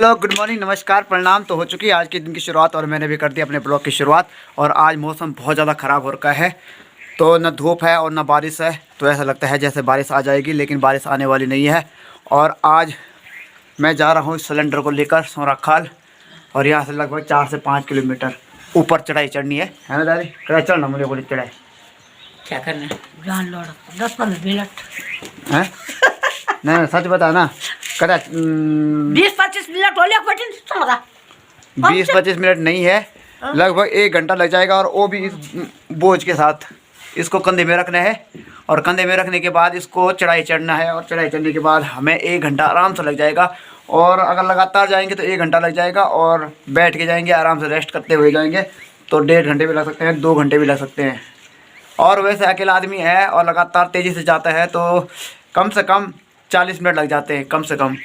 Hello, good morning, नमस्कार, प्रणाम। तो हो चुकी है आज के दिन की शुरुआत और मैंने भी कर दी अपने ब्लॉग की शुरुआत। और आज मौसम बहुत ज़्यादा ख़राब हो रखा है, तो न धूप है और न बारिश है। तो ऐसा लगता है जैसे बारिश आ जाएगी, लेकिन बारिश आने वाली नहीं है। और आज मैं जा रहा हूँ इस सिलेंडर को लेकर सोनाखाल, और यहाँ से लगभग 4 से 5 किलोमीटर ऊपर चढ़ाई चढ़नी है ना दादी? चढ़ाई चढ़ना मुझे, बोली चढ़ाई क्या करना है? जान लो 10-15 मिनट है। नहीं सच बता ना, कदा 20-25 मिनट हो लिया। 20-25 मिनट नहीं है, लगभग 1 घंटा लग जाएगा। और वो भी इस बोझ के साथ इसको कंधे में रखना है, और कंधे में रखने के बाद इसको चढ़ाई चढ़ना है। और चढ़ाई चढ़ने के बाद हमें 1 घंटा आराम से लग जाएगा। और अगर लगातार जाएंगे तो 1 घंटा लग जाएगा, और बैठ के जाएंगे आराम से रेस्ट करते हुए जाएंगे तो 1.5 घंटे भी लग सकते हैं, 2 घंटे भी लग सकते हैं। और वैसे अकेला आदमी है और लगातार तेज़ी से जाता है तो कम से कम 40 मिनट लग जाते हैं, कम से कम।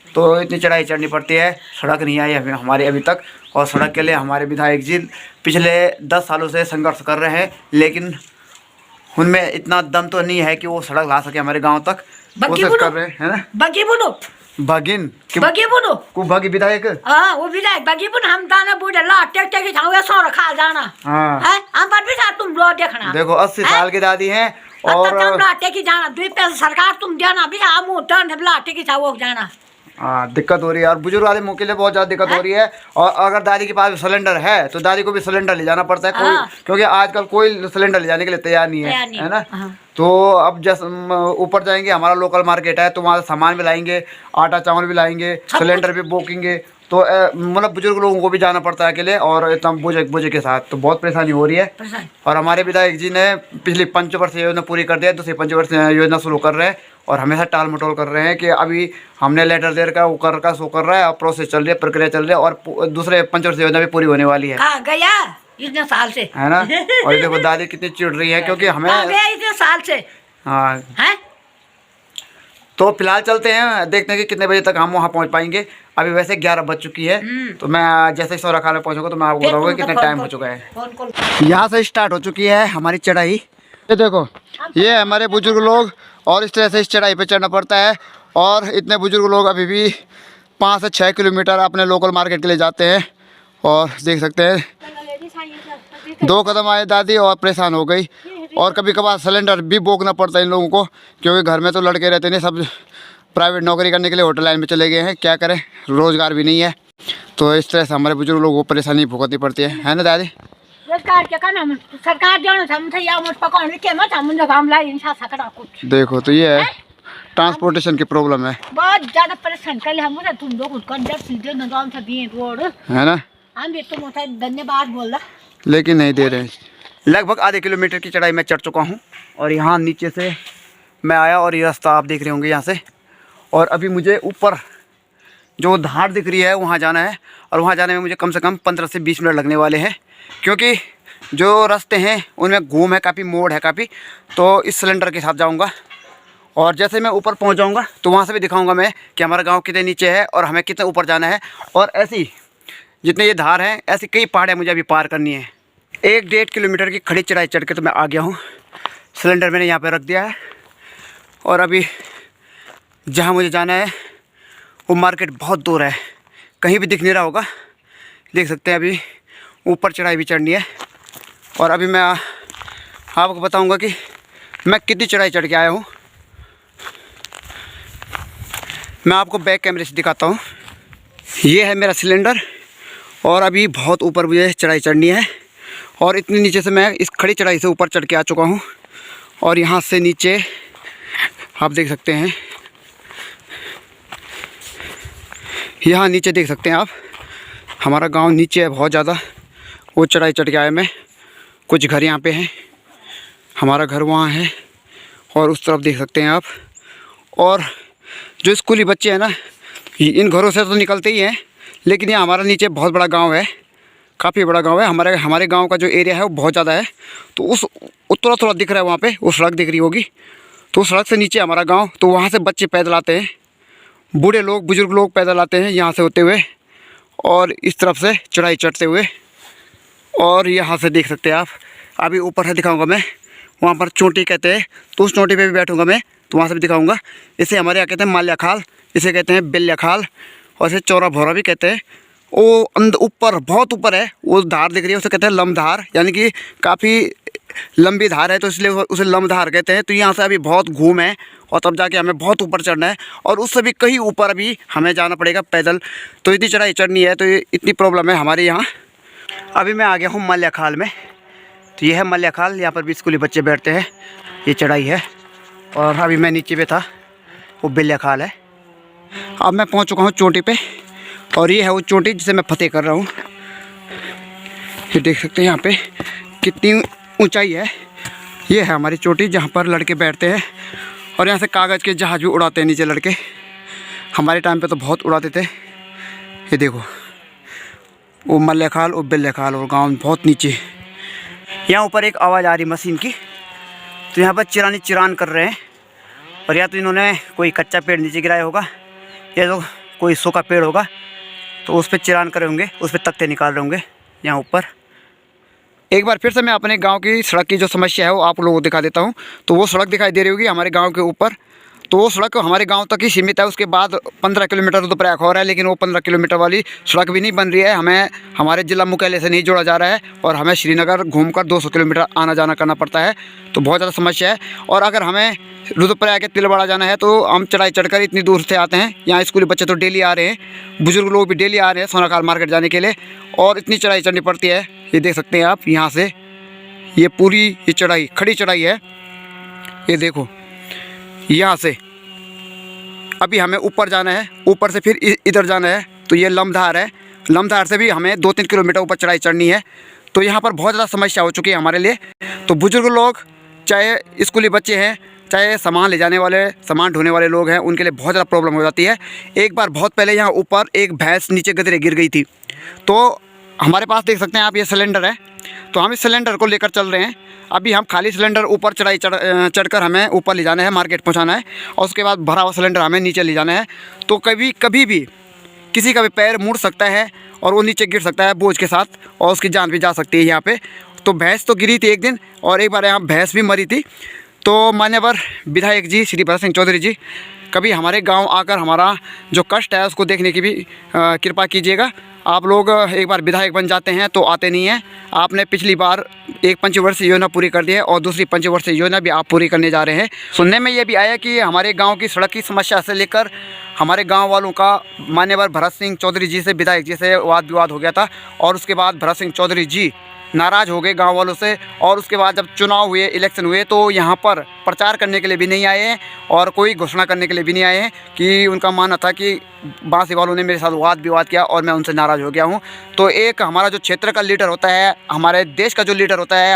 तो इतनी चढ़ाई चढ़नी पड़ती है। सड़क नहीं आई हमारे अभी तक, और सड़क के लिए हमारे विधायक जी पिछले 10 सालों से संघर्ष कर रहे हैं, लेकिन उनमें इतना दम तो नहीं है कि वो सड़क ला सके हमारे गांव तक। कोशिश कर रहे हैं ना। बगी बोलो भगिन बगी बोलो को भगी विधायक। हाँ वो विधायक बगी बोल। हम दाना बूढ़े ला टेक की छाऊ सो खा जाना। हाँ है हम पर भी साथ तुम लो देखना। देखो 80 साल की दादी हैं, और और लाटे की जाना 2 पैसे सरकार तुम देना भी हम टर्न लाटे की छाऊ जाना। हाँ दिक्कत हो रही है, और बुजुर्ग वाले मुँह के लिए बहुत ज़्यादा दिक्कत हो रही है। और अगर दादी के पास सिलेंडर है तो दादी को भी सिलेंडर ले जाना पड़ता है कोई, क्योंकि आजकल कोई सिलेंडर ले जाने के लिए तैयार नहीं है ना। तो अब जैसे ऊपर जाएंगे, हमारा लोकल मार्केट है तो वहाँ सामान भी लाएंगे, आटा चावल भी लाएंगे, सिलेंडर भी बोकेंगे। तो मतलब बुजुर्ग लोगों को भी जाना पड़ता है अकेले, और इतना बोझ के साथ तो बहुत परेशानी हो रही है। और हमारे विधायक जी ने पिछली पंचवर्षीय योजना पूरी कर दी है, दूसरी पंचवर्षीय योजना शुरू कर रहे हैं, और हमेशा टाल मटोल कर रहे हैं कि अभी हमने लेटर दे रखा, वो कर रखा, सो कर रहा है, और प्रोसेस चल रही है, प्रक्रिया चल रही है, और दूसरे पंचवर्षीय योजना भी पूरी होने वाली है। गया इतने साल से, है ना। और देखो दादी कितनी चिढ़ रही है, क्योंकि हमें इतने साल से। हाँ है तो फिलहाल चलते हैं, देखते हैं कि कितने बजे तक हम वहाँ पहुँच पाएंगे। अभी वैसे 11 बज चुकी है, तो मैं जैसे ही सोनाखाल में पहुँचूंगा तो मैं आपको बताऊंगा कितना टाइम हो चुका है। यहाँ से स्टार्ट हो चुकी है हमारी चढ़ाई। ये देखो, ये हमारे बुजुर्ग लोग, और इस तरह से इस चढ़ाई पे चढ़ना पड़ता है। और इतने बुजुर्ग लोग अभी भी 5 से 6 किलोमीटर अपने लोकल मार्केट के लिए जाते हैं। और देख सकते हैं 2 कदम आए दादी और परेशान हो गई। और कभी कभार सिलेंडर भी बोकना पड़ता है इन लोगों को, क्योंकि घर में तो लड़के रहते नहीं, सब प्राइवेट नौकरी करने के लिए होटल लाइन में चले गए हैं। क्या करें, रोज़गार भी नहीं है। तो इस तरह से हमारे बुजुर्ग लोगों को परेशानी भुगतनी पड़ती है ना दादी? देखो तो ये है ट्रांसपोर्टेशन की प्रॉब्लम है, बहुत ज्यादा परेशान कर हम तुम लोग है ना। हम भी तुम धन्यवाद बोल रहा, लेकिन नहीं दे रहे। लगभग आधे किलोमीटर की चढ़ाई मैं चढ़ चुका हूँ, और यहाँ नीचे से मैं आया, और ये रास्ता आप देख रहे होंगे यहाँ से। और अभी मुझे ऊपर जो धार दिख रही है वहाँ जाना है, और वहाँ जाने में मुझे कम से कम 15 से 20 मिनट लगने वाले हैं, क्योंकि जो रास्ते हैं उनमें घूम है काफ़ी, मोड़ है काफ़ी। तो इस सिलेंडर के साथ जाऊँगा, और जैसे मैं ऊपर पहुँच जाऊँगा तो वहाँ से भी दिखाऊँगा मैं कि हमारा गाँव कितने नीचे है और हमें कितने ऊपर जाना है। और ऐसी जितने ये धार हैं, ऐसी कई पहाड़ें मुझे अभी पार करनी है। 1-1.5 किलोमीटर की खड़ी चढ़ाई चढ़ के तो मैं आ गया हूँ। सिलेंडर मैंने यहाँ पे रख दिया है, और अभी जहाँ मुझे जाना है वो मार्केट बहुत दूर है, कहीं भी दिख नहीं रहा होगा। देख सकते हैं अभी ऊपर चढ़ाई भी चढ़नी है। और अभी मैं आपको बताऊँगा कि मैं कितनी चढ़ाई चढ़ के आया हूँ। मैं आपको बैक कैमरे से दिखाता हूँ। ये है मेरा सिलेंडर, और अभी बहुत ऊपर मुझे चढ़ाई चढ़नी है। और इतनी नीचे से मैं इस खड़ी चढ़ाई से ऊपर चढ़ के आ चुका हूँ, और यहाँ से नीचे आप देख सकते हैं, यहाँ नीचे देख सकते हैं आप, हमारा गांव नीचे है बहुत ज़्यादा। वो चढ़ाई चढ़ के आया मैं। कुछ घर यहाँ पे हैं, हमारा घर वहाँ है, और उस तरफ देख सकते हैं आप। और जो स्कूली बच्चे हैं ना, इन घरों से तो निकलते ही हैं, लेकिन ये हमारा नीचे बहुत बड़ा गांव है, काफ़ी बड़ा गांव है। हमारे गांव का जो एरिया है वो बहुत ज़्यादा है। तो उस थोड़ा दिख रहा है वहाँ पे, वो सड़क दिख रही होगी, तो सड़क से नीचे हमारा गांव। तो वहाँ से बच्चे पैदल आते हैं, बूढ़े लोग, बुजुर्ग लोग पैदल आते हैं यहाँ से होते हुए, और इस तरफ से चढ़ाई चढ़ते हुए। और यहाँ से देख सकते हैं आप, अभी ऊपर से दिखाऊँगा मैं, वहाँ पर चोटी कहते हैं, तो उस चोटी पर भी बैठूँगा मैं, तो वहाँ से भी दिखाऊँगा। इसे हमारे यहाँ कहते हैं माल्या खाल, इसे कहते हैं बेल्या खाल। और इसे चौरा भौरा भी कहते हैं। वो अंदर ऊपर बहुत ऊपर है, वो धार दिख रही है उसे कहते हैं लमधार, यानी कि काफ़ी लंबी धार है तो इसलिए उसे लमधार कहते हैं। तो यहाँ से अभी बहुत घूम है और तब जाके हमें बहुत ऊपर चढ़ना है और उससे भी कहीं ऊपर अभी हमें जाना पड़ेगा पैदल। तो इतनी चढ़ाई चढ़नी है, तो इतनी प्रॉब्लम है हमारे यहाँ। अभी मैं आ गया हूँ मल्याखाल में। तो ये है मल्याखाल, यहाँ पर भी स्कूली बच्चे बैठते हैं। ये चढ़ाई है और अभी मैं नीचे पे था, वो बेल्याखाल है। अब मैं पहुँच चुका हूँ चोटी पे और ये है वो चोटी जिसे मैं फतेह कर रहा हूँ। ये देख सकते हैं यहाँ पे कितनी ऊंचाई है। ये है हमारी चोटी जहाँ पर लड़के बैठते हैं और यहाँ से कागज़ के जहाज़ भी उड़ाते हैं नीचे लड़के। हमारे टाइम पे तो बहुत उड़ाते थे। ये देखो वो मल्याखाल और बेल्याखाल और गाँव बहुत नीचे। यहाँ ऊपर एक आवाज़ आ रही मशीन की, तो यहाँ पर चिरान कर रहे हैं और या तो इन्होंने कोई कच्चा पेड़ नीचे गिराया होगा या तो कोई सूखा पेड़ होगा, तो उस पर चिरान करे होंगे, उस पर तख्ते निकाल रहे होंगे यहाँ ऊपर। एक बार फिर से मैं अपने गांव की सड़क की जो समस्या है वो आप लोगों को दिखा देता हूं। तो वो सड़क दिखाई दे रही होगी हमारे गांव के ऊपर, तो वो सड़क हमारे गांव तक ही सीमित है। उसके बाद 15 किलोमीटर तो प्रयाग हो रहा है, लेकिन वो 15 किलोमीटर वाली सड़क भी नहीं बन रही है। हमें हमारे ज़िला मुख्यालय से नहीं जोड़ा जा रहा है और हमें श्रीनगर घूमकर 200 किलोमीटर आना जाना करना पड़ता है। तो बहुत ज़्यादा समस्या है। और अगर हमें रुद्रप्रयाग के तिलवाड़ा जाना है तो हम चढ़ाई चढ़कर इतनी दूर से आते हैं। यहाँ स्कूली बच्चे तो डेली आ रहे हैं, बुजुर्ग लोग भी डेली आ रहे हैं सोनाखाल मार्केट जाने के लिए, और इतनी चढ़ाई चढ़नी पड़ती है। ये देख सकते हैं आप, यहाँ से ये पूरी ये चढ़ाई खड़ी चढ़ाई है। ये देखो यहाँ से अभी हमें ऊपर जाना है, ऊपर से फिर इधर जाना है। तो ये लमधार है, लमधार से भी हमें 2-3 किलोमीटर ऊपर चढ़ाई चढ़नी है। तो यहाँ पर बहुत ज़्यादा समस्या हो चुकी है हमारे लिए। तो बुजुर्ग लोग, चाहे स्कूली बच्चे हैं, चाहे सामान ले जाने वाले, सामान ढोने वाले लोग हैं, उनके लिए बहुत ज़्यादा प्रॉब्लम हो जाती है। एक बार बहुत पहले यहाँ ऊपर एक भैंस नीचे गदरे गिर गई थी। तो हमारे पास देख सकते हैं आप, ये सिलेंडर है, तो हम इस सिलेंडर को लेकर चल रहे हैं। अभी हम खाली सिलेंडर ऊपर चढ़कर हमें ऊपर ले जाना है, मार्केट पहुंचाना है, और उसके बाद भरा हुआ सिलेंडर हमें नीचे ले जाना है। तो कभी भी किसी का भी पैर मुड़ सकता है और वो नीचे गिर सकता है बोझ के साथ, और उसकी जान भी जा सकती है यहाँ पे। तो भैंस तो गिरी थी एक दिन, और एक बार यहाँ भैंस भी मरी थी। तो मान्यवर विधायक जी श्री भरत सिंह चौधरी जी, कभी हमारे गांव आकर हमारा जो कष्ट है उसको देखने की भी कृपा कीजिएगा। आप लोग एक बार विधायक बन जाते हैं तो आते नहीं हैं। आपने पिछली बार एक पंचवर्षीय योजना पूरी कर दी है और दूसरी पंचवर्षीय योजना भी आप पूरी करने जा रहे हैं। सुनने में ये भी आया कि हमारे गांव की सड़क की समस्या से लेकर हमारे गांव वालों का मान्यवर भरत सिंह चौधरी जी से, विधायक जी से वाद विवाद हो गया था, और उसके बाद भरत सिंह चौधरी जी नाराज़ हो गए गांव वालों से। और उसके बाद जब चुनाव हुए, इलेक्शन हुए, तो यहाँ पर प्रचार करने के लिए भी नहीं आए हैं और कोई घोषणा करने के लिए भी नहीं आए हैं। कि उनका मानना था कि बांसी वालों ने मेरे साथ वाद विवाद किया और मैं उनसे नाराज़ हो गया हूँ। तो एक हमारा जो क्षेत्र का लीडर होता है, हमारे देश का जो लीडर होता है,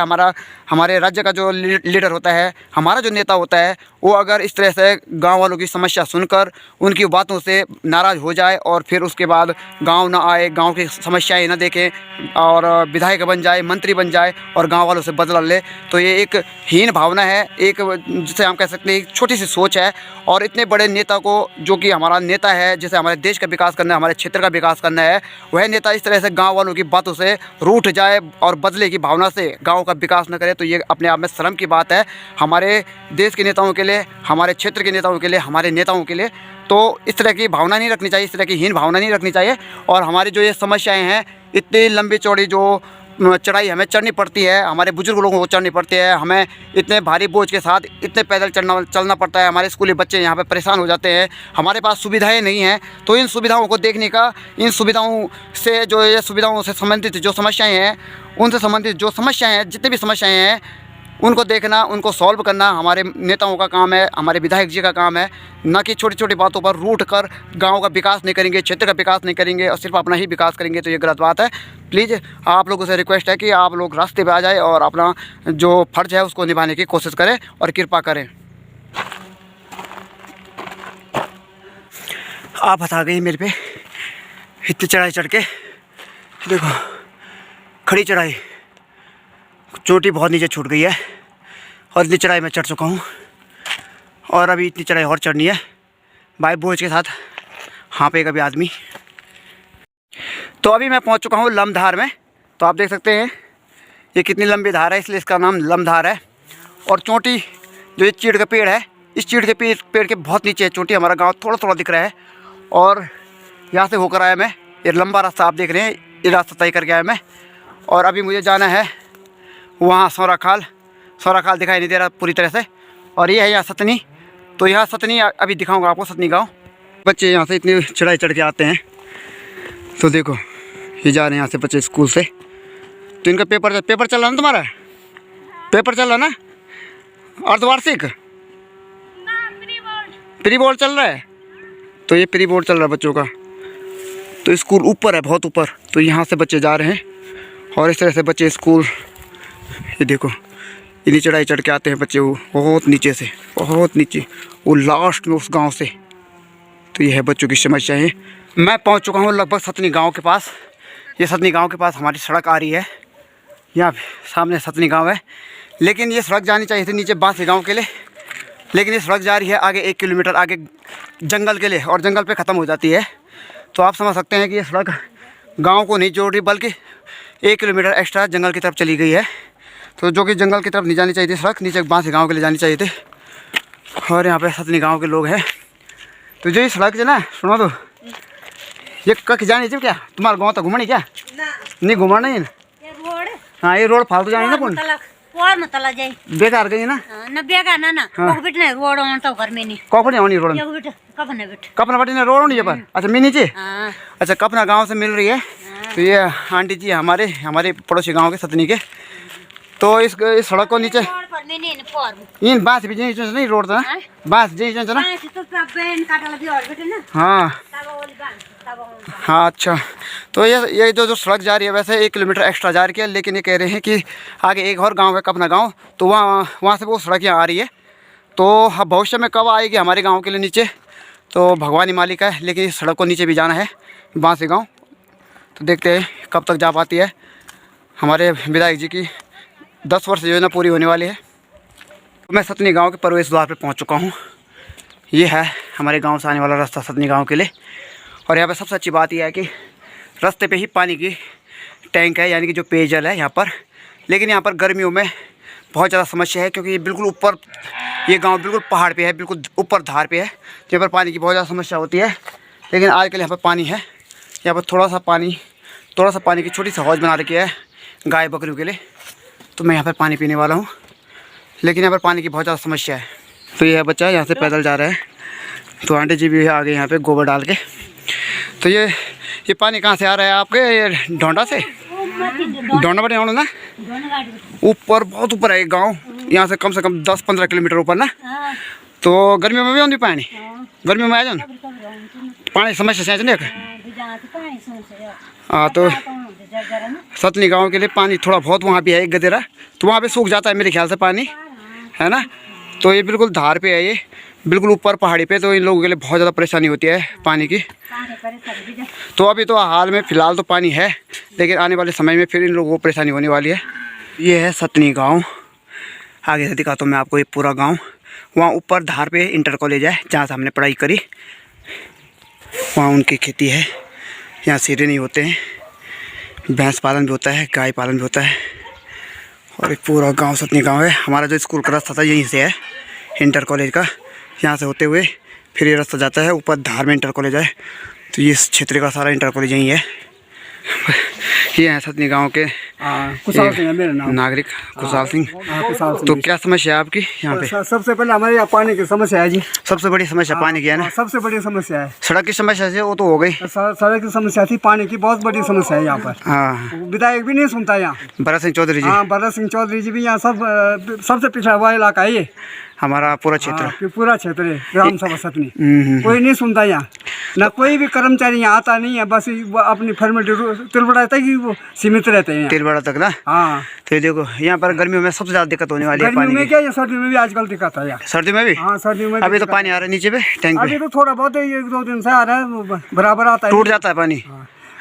हमारे राज्य का जो लीडर होता है, हमारा जो नेता होता है, वो अगर इस तरह से गांव वालों की समस्या सुनकर उनकी बातों से नाराज़ हो जाए और फिर उसके बाद गांव ना आए, गांव की समस्याएं ना देखें और विधायक बन जाए, मंत्री बन जाए और गांव वालों से बदला ले, तो ये एक हीन भावना है, एक जिसे हम कह सकते हैं एक छोटी सी सोच है। और इतने बड़े नेता को, जो कि हमारा नेता है, जिसे हमारे देश का विकास करना है, हमारे क्षेत्र का विकास करना है, वह नेता इस तरह से गाँव वालों की बातों से रूठ जाए और बदले की भावना से गाँव का विकास न करे, तो ये अपने आप में शर्म की बात है हमारे देश के नेताओं के लिए, हमारे क्षेत्र के नेताओं के लिए, हमारे नेताओं के लिए। तो इस तरह की भावना नहीं रखनी चाहिए, इस तरह की हीन भावना नहीं रखनी चाहिए। और हमारी जो ये समस्याएं हैं, इतनी लंबी चौड़ी जो चढ़ाई हमें चढ़नी पड़ती है, हमारे बुजुर्ग लोगों को चढ़नी पड़ती है, हमें इतने भारी बोझ के साथ इतने पैदल चलना पड़ता है, हमारे स्कूली बच्चे यहाँ पे परेशान हो जाते हैं, हमारे पास सुविधाएं नहीं हैं। तो इन सुविधाओं को देखने का, इन सुविधाओं से जो ये सुविधाओं से संबंधित जो समस्याएँ हैं, उनसे संबंधित जो समस्याएँ हैं, जितनी भी समस्याएँ हैं, उनको देखना, उनको सॉल्व करना हमारे नेताओं का काम है, हमारे विधायक जी का काम है। न कि छोटी छोटी बातों पर रूठ कर गाँव का विकास नहीं करेंगे, क्षेत्र का विकास नहीं करेंगे और सिर्फ अपना ही विकास करेंगे, तो ये गलत बात है। प्लीज़ आप लोगों से रिक्वेस्ट है कि आप लोग रास्ते पे आ जाए और अपना जो फ़र्ज़ है उसको निभाने की कोशिश करें और कृपा करें। आप हंसा गई मेरे पे इतनी चढ़ाई चढ़ के, देखो खड़ी चढ़ाई, चोटी बहुत नीचे छूट गई है और इतनी चढ़ाई मैं चढ़ चुका हूँ और अभी इतनी चढ़ाई और चढ़नी है भाई बोझ के साथ। हाँ पे कभी आदमी। तो अभी मैं पहुँच चुका हूँ लमधार में। तो आप देख सकते हैं ये कितनी लंबी धार है, इसलिए इसका नाम लमधार है। और चोटी जो ये चीड़ का पेड़ है, इस चीड़ के पेड़ के बहुत नीचे है चोटी। हमारा गाँव थोड़ा थोड़ा दिख रहा है और यहाँ से होकर आया मैं, ये लंबा रास्ता आप देख रहे हैं, ये रास्ता तय करके आया मैं। और अभी मुझे जाना है वहाँ सौरा खाल दिखाई नहीं दे रहा पूरी तरह से। और ये है यहाँ सतनी, तो यहाँ सतनी अभी दिखाऊंगा आपको, सतनी गांव। बच्चे यहाँ से इतनी चढ़ाई चढ़ के आते हैं, तो देखो ये जा रहे हैं यहाँ से बच्चे स्कूल से। तो इनका पेपर चल रहा ना, तुम्हारा पेपर चल रहा ना, अर्धवार्षिक प्री बोर्ड चल रहा है। तो ये प्री बोर्ड चल रहा है बच्चों का। तो स्कूल ऊपर है, बहुत ऊपर, तो यहाँ से बच्चे जा रहे हैं। और इस तरह से बच्चे स्कूल, ये देखो इतनी चढ़ाई चढ़ के आते हैं बच्चे, वो बहुत नीचे से, बहुत नीचे, वो लास्ट में उस गांव से। तो ये है बच्चों की समस्याएं। मैं पहुंच चुका हूं लगभग सतनी गांव के पास। ये सतनी गांव के पास हमारी सड़क आ रही है, यहाँ सामने सतनी गांव है। लेकिन ये सड़क जानी चाहिए थी नीचे बांसी गांव के लिए, लेकिन ये सड़क जा रही है आगे 1 किलोमीटर आगे जंगल के लिए, और जंगल पे ख़त्म हो जाती है। तो आप समझ सकते हैं कि ये सड़क गांव को नहीं जोड़ रही, बल्कि 1 किलोमीटर एक्स्ट्रा जंगल की तरफ चली गई है। तो जो कि जंगल की तरफ नहीं जानी चाहिए थी सड़क, नीचे बांसी गांव के लिए जानी चाहिए थी। और यहाँ पे सतनी गांव के लोग हैं। तो जो ये सड़क है ना, सुनो तो, ये कख जानी चाहिए क्या? तुम्हारा गाँव तो घूमनी क्या? नहीं घुमाना ही। हाँ ये रोड फालतू जानी ना, कौन बेकार गई ना, रोड ऑन तो घर में नहीं कपने होनी रोड में, कपना बटी रोड होनी है पर। अच्छा मैं नीचे, अच्छा कपना गांव से मिल रही है। तो ये आंटी जी हमारे पड़ोसी गांव के सतनी के। तो इस सड़क को नीचे इन बांस भी नहीं रोड था, बांस ना। हाँ अच्छा। तो ये जो सड़क जा रही है वैसे 1 किलोमीटर एक्स्ट्रा जा रही है, लेकिन ये कह रहे हैं कि आगे एक और गांव है कपना गांव, तो वहाँ से वो सड़क यहाँ आ रही है। तो अब भविष्य में कब आएगी हमारे गांव के लिए नीचे, तो भगवान ही मालिक है। लेकिन इस सड़क को नीचे भी जाना है बांसी गाँव, तो देखते हैं कब तक जा पाती है। हमारे विधायक जी की 10 वर्ष योजना पूरी होने वाली है। मैं सतनी गांव के प्रवेश द्वार पर पहुंच चुका हूं। ये है हमारे गांव से आने वाला रास्ता सतनी गांव के लिए। और यहाँ पे सबसे अच्छी बात यह है कि रास्ते पे ही पानी की टैंक है, यानी कि जो पेयजल है यहाँ पर। लेकिन यहाँ पर गर्मियों में बहुत ज़्यादा समस्या है, क्योंकि ये बिल्कुल ऊपर, ये गांव बिल्कुल पहाड़ पे है, बिल्कुल ऊपर धार पे है, जहाँ पर पानी की बहुत ज़्यादा समस्या होती है। लेकिन आजकल यहाँ पर पानी है। यहाँ पर थोड़ा सा पानी की छोटी सी हौज बना रखी है गाय बकरियों के लिए। तो मैं यहाँ पर पानी पीने वाला हूँ, लेकिन यहाँ पर पानी की बहुत ज़्यादा समस्या है। तो ये बच्चा यहाँ से पैदल जा रहा है, तो आंटी जी भी आ गए यहाँ पे गोबर डाल के। तो ये पानी कहाँ से आ रहा है आपके? ये ढोंडा से, ढोंडा बटे ना, ऊपर बहुत ऊपर है एक गाँव, यहाँ से कम 10-15 किलोमीटर ऊपर ना। तो गर्मियों में भी आती पानी, गर्मियों में आ जाओ पानी समस्या से। हाँ तो सतनी गांव के लिए पानी थोड़ा बहुत वहाँ भी है एक गदेरा, तो वहाँ पे सूख जाता है मेरे ख्याल से पानी, है ना। तो ये बिल्कुल धार पे है, ये बिल्कुल ऊपर पहाड़ी पे। तो इन लोगों के लिए बहुत ज़्यादा परेशानी होती है पानी की। तो अभी तो हाल में फ़िलहाल तो पानी है, लेकिन आने वाले समय में फिर इन लोगों को परेशानी होने वाली है। ये है सतनी गाँव, आगे से दिखाता हूँ मैं आपको ये पूरा गाँव। वहाँ ऊपर धार पे इंटर कॉलेज है जहाँ से हमने पढ़ाई करी, वहाँ उनकी खेती है। यहाँ सीढ़े नहीं होते हैं, भैंस पालन भी होता है, गाय पालन भी होता है। और एक पूरा गांव सतनी गांव है। हमारा जो स्कूल का रास्ता था यहीं से है, इंटर कॉलेज का। यहाँ से होते हुए फिर ये रास्ता जाता है ऊपर धार में इंटर कॉलेज है। तो ये इस क्षेत्र का सारा इंटर कॉलेज यहीं है। ये हैं सतनी गांव के कुशाल सिंह है मेरा नाम। नागरिक कुशाल सिंह। तो क्या समस्या है आपकी यहाँ पे? सबसे पहले हमारे यहाँ पानी की समस्या है जी। सबसे बड़ी समस्या पानी की है ना? सबसे बड़ी समस्या है। सड़क की समस्या से वो तो हो गई, सड़क की समस्या थी, पानी की बहुत बड़ी समस्या है यहाँ पर। हाँ विधायक भी नहीं सुनता यहाँ, भरत सिंह चौधरी जी। हाँ भरत सिंह चौधरी जी भी यहाँ सबसे पिछड़ा हुआ इलाका है ये हमारा पूरा क्षेत्र, पूरा क्षेत्र है ग्राम सभा सतनी। कोई नहीं सुनता यहाँ, न कोई भी कर्मचारी यहाँ आता नहीं है, बस वो अपनी फॉर्मेलिटी तिलबड़ा तक ही वो सीमित रहते हैं, तिलबड़ा तक ना। हाँ तो देखो यहाँ पर गर्मियों में सबसे ज़्यादा दिक्कत होने वाली है गर्मियों पानी में क्या, ये सर्दी में भी आजकल दिक्कत है यहाँ। सर्दी में भी? हाँ सर्दी में अभी तो पानी आ रहा है नीचे पे टैंक पे, अभी तो थोड़ा बहुत 1-2 दिन से आ रहा है, बराबर आता है, टूट जाता है पानी।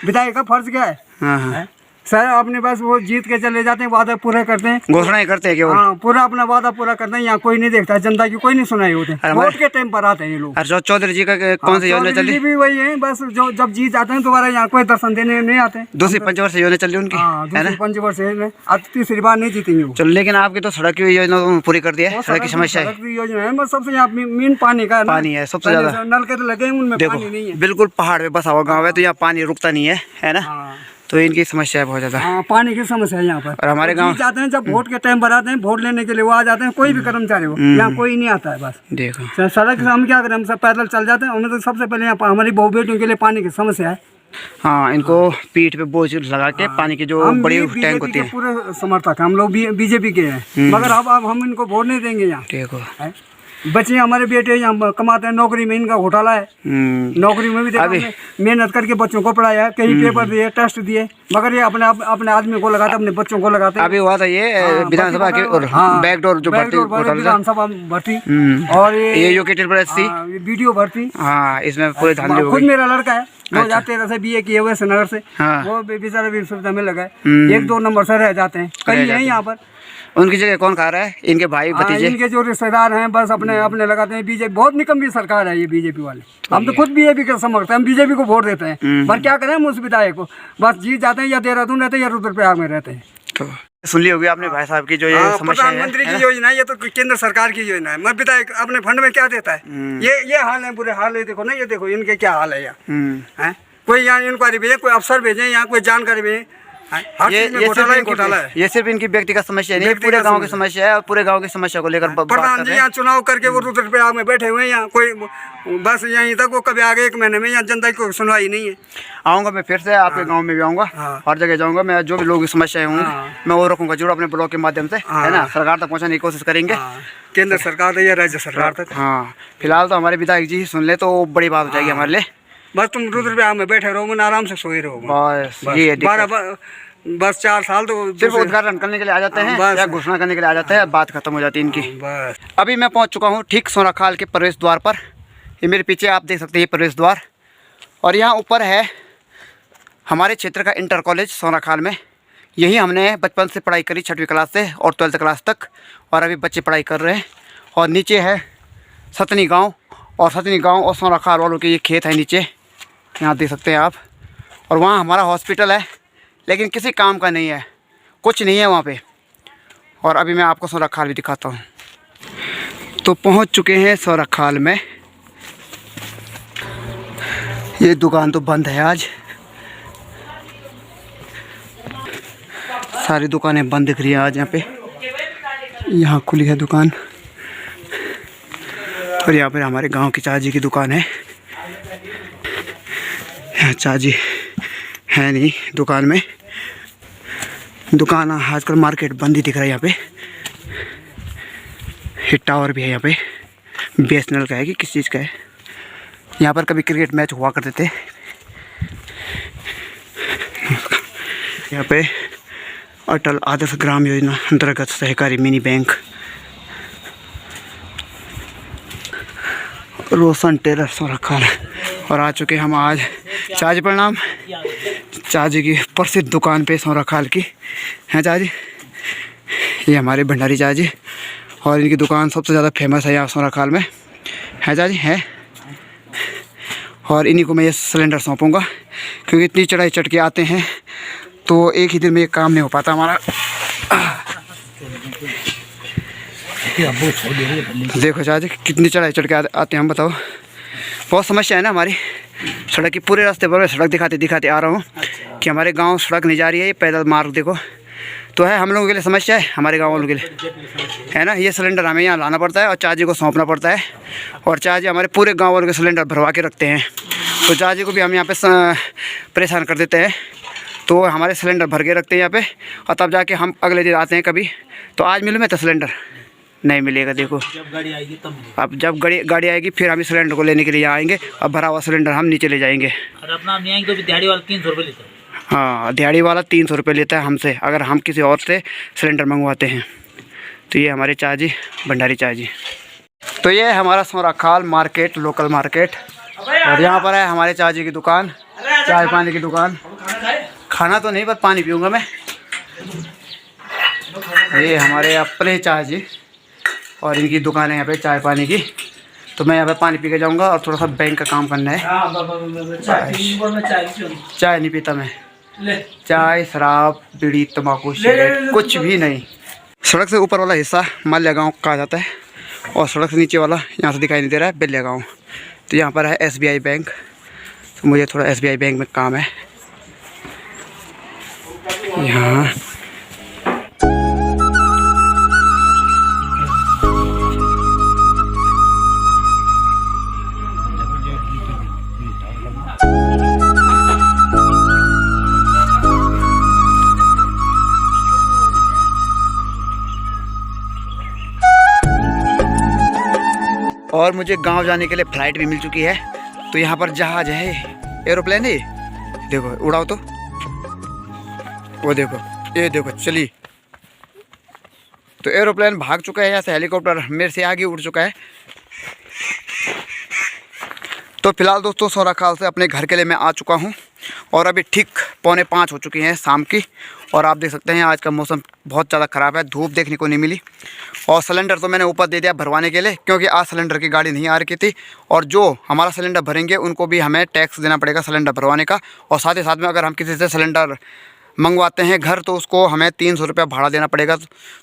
विधायक का फर्ज क्या है? हाँ हाँ सर अपने बस वो जीत के चले जाते हैं, वादा पूरा करते हैं, घोषणाएं करते हैं केवल। हाँ पूरा अपना वादा पूरा करते हैं, यहाँ कोई नहीं देखता, जनता की कोई नहीं सुनाई होते, वोट के टाइम पर आते हैं ये लोग। और चौधरी जी का कौन सी योजना चल चौधरी रही? जी भी वही है, बस जो जब जीत जाते हैं दोबारा यहाँ कोई दर्शन देने नहीं आते। दूसरी पंचवर्षीय योजना चल रही उनकी, हाँ है ना? दूसरी पंचवर्षीय में अब तीसरी बार नहीं जीतेंगे वो। चलो, लेकिन आपकी तो सड़क की योजना तो पूरी कर दी है। सड़क की समस्या है, सड़क की योजना है, बस सबसे यहाँ मेन पानी का पानी है सबसे ज्यादा। नल के तो लगे हैं, उनमें देखो पानी नहीं है। बिल्कुल पहाड़ पे बसा हुआ गाँव है, तो यहाँ पानी रुकता नहीं है ना? हाँ तो इनकी समस्या है बहुत ज्यादा। हाँ पानी की समस्या है यहाँ पर। और हमारे गाँव जाते हैं जब वोट के टाइम पर आते हैं, वोट लेने के लिए वो आ जाते हैं, कोई भी कर्मचारी हो, यहाँ कोई नहीं आता है। बस देखो सड़क से हम क्या करें, हम सब पैदल चल जाते हैं। हमें तो सबसे पहले यहाँ हमारी बहू बेटियों के लिए पानी की समस्या है। हाँ, इनको पीठ पे बोझ लगा के पानी की जो हम बड़ी भी टैंक होती है। पूरे समर्थक हम लोग बीजेपी के हैं, मगर अब हम इनको वोट नहीं देंगे यहाँ। देखो बच्चे हमारे बेटे यहाँ कमाते हैं, नौकरी में इनका घोटाला है। नौकरी में भी देखो, हमने मेहनत करके बच्चों को पढ़ाया, कई पेपर दिए, टेस्ट दिए, मगर ये अपने आदमी को लगाते, अपने बच्चों को लगाते। अभी हुआ था ये विधानसभा के बैकडोर जो भर्ती विधानसभा भर्ती, और ये जो की थी वीडियो भर्ती, हाँ इसमें पूरे धांधली हो खुद गई। मेरा लड़का है 2013 से BA किए हुए श्रीनगर से, वो बेचारा भी सुविधा में लगा है, 1-2 नंबर से रह जाते हैं, कई है यहाँ पर। उनकी जगह कौन खा रहा है? इनके भाई भतीजे, इनके जो रिश्तेदार हैं, बस अपने लगाते हैं। बीजेपी बहुत निकम्मी सरकार है ये बीजेपी वाले। हम तो खुद बीजेपी के समर्थक हैं, हम बीजेपी को वोट देते हैं, पर क्या करें हम उस विधायक को, बस जीत जाते हैं, या देहरादून रहते हैं या रुद्रप्रयाग में रहते हैं। तो सुन ली होगी आपने भाई साहब की जो ये समस्या है। प्रधानमंत्री की योजना है, ये तो केंद्र सरकार की योजना है, मैं विधायक अपने फंड में क्या देता है? ये हाल है, बुरे हाल है। देखो ना, ये देखो इनके क्या हाल है यहाँ। कोई यहाँ इंक्वायरी भेजे, कोई अफसर भेजे, यहाँ कोई जानकारी भेजे, ये सिर्फ इनकी व्यक्तिगत समस्या नहीं, पूरे गांव की समस्या है, और पूरे गांव की समस्या को लेकर प्रधान जी यहाँ चुनाव करके वो रुद्रप्रयाग में बैठे हुए हैं, यहाँ कोई बस यहीं तक, वो कभी आगे 1 महीने में यहाँ जनता की कोई सुनवाई नहीं है। आऊँगा मैं फिर से आपके गांव में भी आऊँगा, हर जगह जाऊँगा मैं, जो भी लोगों की समस्याएं होंगी मैं वो रखूँगा जरूर अपने ब्लॉग के माध्यम से, है ना? सरकार तक पहुँचाने की कोशिश करेंगे, केंद्र सरकार या राज्य सरकार तक। हाँ, फिलहाल तो हमारे विधायक जी सुन ले तो बड़ी बात हो जाएगी हमारे लिए। बस तुम रुद्रप्रयाग में बैठे रहो, मैं आराम से सोए रहो। बस ये 12 4 साल तो सिर्फ उद्घाटन करने के लिए आ जाते हैं या घोषणा करने के लिए आ जाते हैं, बात खत्म हो जाती है इनकी। बस अभी मैं पहुंच चुका हूं ठीक सोनाखाल के प्रवेश द्वार पर। ये मेरे पीछे आप देख सकते हैं ये प्रवेश द्वार, और यहाँ ऊपर है हमारे क्षेत्र का इंटर कॉलेज सोनाखाल में। यही हमने बचपन से पढ़ाई करी, 6वीं क्लास से और 12th क्लास तक, और अभी बच्चे पढ़ाई कर रहे हैं। और नीचे है सतनी गाँव, और सतनी गाँव और सोनाखाल वालों के ये खेत है नीचे, यहाँ देख सकते हैं आप। और वहाँ हमारा हॉस्पिटल है, लेकिन किसी काम का नहीं है, कुछ नहीं है वहाँ पे। और अभी मैं आपको सोनाखाल भी दिखाता हूँ। तो पहुँच चुके हैं सोनाखाल में। ये दुकान तो बंद है आज, सारी दुकानें बंद दिख रही हैं आज यहाँ पे। यहाँ खुली है दुकान, और यहाँ पर हमारे गांव की चाची की दुकान है। यहाँ चाची है नहीं दुकान में, दुकान आजकल मार्केट बंद ही दिख रहा है यहाँ पे। हिट टावर भी है यहाँ पे, BSNL का है कि किस चीज़ का है। यहाँ पर कभी क्रिकेट मैच हुआ करते थे। यहाँ पे अटल आदर्श ग्राम योजना अंतर्गत सहकारी मिनी बैंक, रोशन टेलर सोनाखाल। और आ चुके हम आज चाची, प्रणाम, चाची की प्रसिद्ध दुकान पे सोनाखाल की हैं चाची। ये हमारे भंडारी चाची, और इनकी दुकान सबसे ज़्यादा फेमस है यहाँ सोनाखाल में, है चाची है। और इन्हीं को मैं ये सिलेंडर सौंपूँगा, क्योंकि इतनी चढ़ाई चढ़ के आते हैं तो एक ही दिन में ये काम नहीं हो पाता हमारा। देखो चाची कितनी चढ़ाई चढ़ के आते हैं हम, बताओ। बहुत समस्या है ना हमारी सड़क की, पूरे रास्ते पर मैं सड़क दिखाते आ रहा हूँ कि हमारे गांव सड़क नहीं जा रही है। ये पैदल मार्ग देखो तो है, हम लोगों के लिए समस्या है, हमारे गांव वालों के लिए, है ना? ये सिलेंडर हमें यहाँ लाना पड़ता है और चाची को सौंपना पड़ता है, और चाची हमारे पूरे गांव वालों के सिलेंडर भरवा के रखते हैं। तो चाची को भी हम यहाँ पे परेशान कर देते हैं, तो हमारे सिलेंडर भर के रखते हैं यहाँ पे, और तब जाके हम अगले दिन आते हैं कभी, तो आज मिलूँ मैं तो सिलेंडर नहीं मिलेगा। देखो जब गाड़ी आएगी तब, अब जब गाड़ी आएगी फिर हम इस सिलेंडर को लेने के लिए आएंगे, अब भरा हुआ सिलेंडर हम नीचे ले जाएंगे। और अपना नहीं आएंगे तो भी दिहाड़ी वाला 300 रुपये लेता है। हाँ, दिहाड़ी वाला 300 रुपये लेता है हमसे, अगर हम किसी और से सिलेंडर मंगवाते हैं। तो ये हमारे चाची, भंडारी चाची। तो ये हमारा सोनाखाल मार्केट, लोकल मार्केट, और यहाँ पर है हमारे चाची की दुकान, चाय पानी की दुकान, खाना तो नहीं, पर पानी पीऊँगा मैं। ये हमारे अपने चाय जी, और इनकी दुकान है यहाँ पे चाय पानी की। तो मैं यहाँ पे पानी पी के जाऊँगा और थोड़ा सा बैंक का काम करना है। चाय नहीं पीता मैं, चाय शराब बीड़ी तम्बाकू सिगरेट कुछ भी नहीं। सड़क से ऊपर वाला हिस्सा माल्या गाँव कहा जाता है, और सड़क से नीचे वाला यहाँ से दिखाई नहीं दे रहा है बेल्या गाँव। तो यहाँ पर है SBI बैंक। तो मुझे थोड़ा SBI बैंक में काम है यहाँ। और मुझे गांव जाने के लिए फ़्लाइट भी मिल चुकी है। तो यहाँ पर जहाज है, एरोप्लेन है, देखो उड़ाओ तो, वो देखो, ये देखो चली। तो एरोप्लेन भाग चुका है, यहाँ से हेलीकॉप्टर मेरे से आगे उड़ चुका है। तो फिलहाल दोस्तों सोरा खाल से अपने घर के लिए मैं आ चुका हूँ, और अभी ठीक 4:45 हो चुकी हैं शाम की। और आप देख सकते हैं आज का मौसम बहुत ज़्यादा ख़राब है, धूप देखने को नहीं मिली। और सिलेंडर तो मैंने ऊपर दे दिया भरवाने के लिए, क्योंकि आज सिलेंडर की गाड़ी नहीं आ रही थी। और जो हमारा सिलेंडर भरेंगे उनको भी हमें टैक्स देना पड़ेगा सिलेंडर भरवाने का। और साथ ही साथ में अगर हम किसी से सिलेंडर मंगवाते हैं घर, तो उसको हमें 300 रुपया भाड़ा देना पड़ेगा।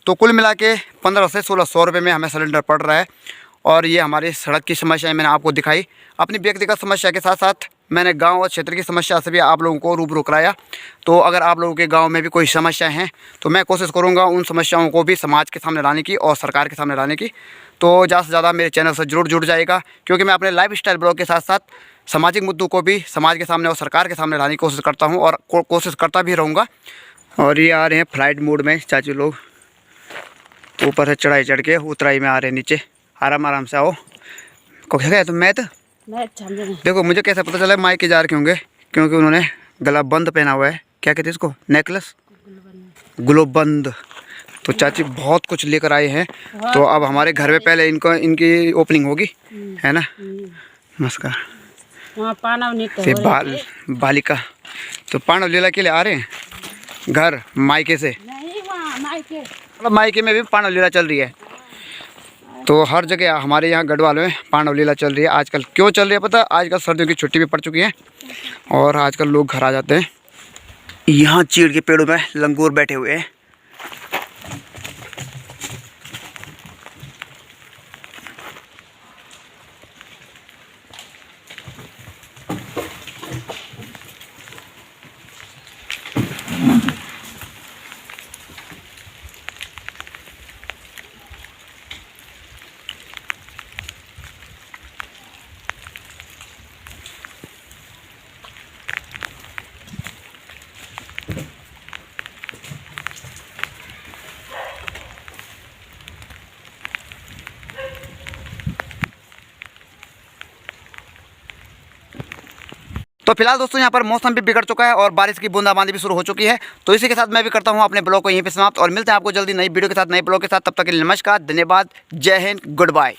तो कुल मिला के 1500 से 1600 रुपये में हमें सिलेंडर पड़ रहा है। और ये हमारी सड़क की समस्याएं मैंने आपको दिखाई। अपनी व्यक्तिगत समस्या के साथ साथ मैंने गांव और क्षेत्र की समस्या से भी आप लोगों को रूबरू कराया। तो अगर आप लोगों के गांव में भी कोई समस्याएं हैं तो मैं कोशिश करूंगा उन समस्याओं को भी समाज के सामने लाने की और सरकार के सामने लाने की। तो ज़्यादा से ज़्यादा मेरे चैनल से जरूर जुड़ जाएगा, क्योंकि मैं अपने लाइफस्टाइल ब्लॉग के साथ साथ सामाजिक मुद्दों को भी समाज के सामने और सरकार के सामने लाने की कोशिश करता हूँ, और कोशिश करता भी रहूँगा। और ये आ रहे हैं फ्लाइट मोड में चाचू लोग। तो ऊपर से चढ़ाई चढ़ के उतराई में आ रहे हैं नीचे। आराम आराम से आओ। को क्या तुम मैं देखो, मुझे कैसे पता चला माइक के जा रखे होंगे, क्योंकि उन्होंने गला बंद पहना हुआ है। क्या कहते हैं इसको, नेकलेस, ग्लोबंद। तो चाची बहुत कुछ लेकर आए हैं। तो अब हमारे घर में पहले इनकी ओपनिंग होगी, है ना। नमस्कार। बालिका तो पांडव लीला के लिए आ रहे हैं घर मायके से। मतलब मायके में भी पांडव लीला चल रही है। तो हर जगह हमारे यहाँ गढ़वाल में पांडव लीला चल रही है आजकल। क्यों चल रही है पता है? आजकल सर्दियों की छुट्टी भी पड़ चुकी है और आजकल लोग घर आ जाते हैं। यहाँ चीड़ के पेड़ों में लंगूर बैठे हुए हैं। तो फिलहाल दोस्तों यहाँ पर मौसम भी बिगड़ चुका है और बारिश की बूंदाबांदी भी शुरू हो चुकी है। तो इसी के साथ मैं भी करता हूँ अपने ब्लॉग को यहीं पे समाप्त, और मिलते हैं आपको जल्दी नई वीडियो के साथ, नए ब्लॉग के साथ। तब तक के लिए नमस्कार, धन्यवाद, जय हिंद, गुड बाय।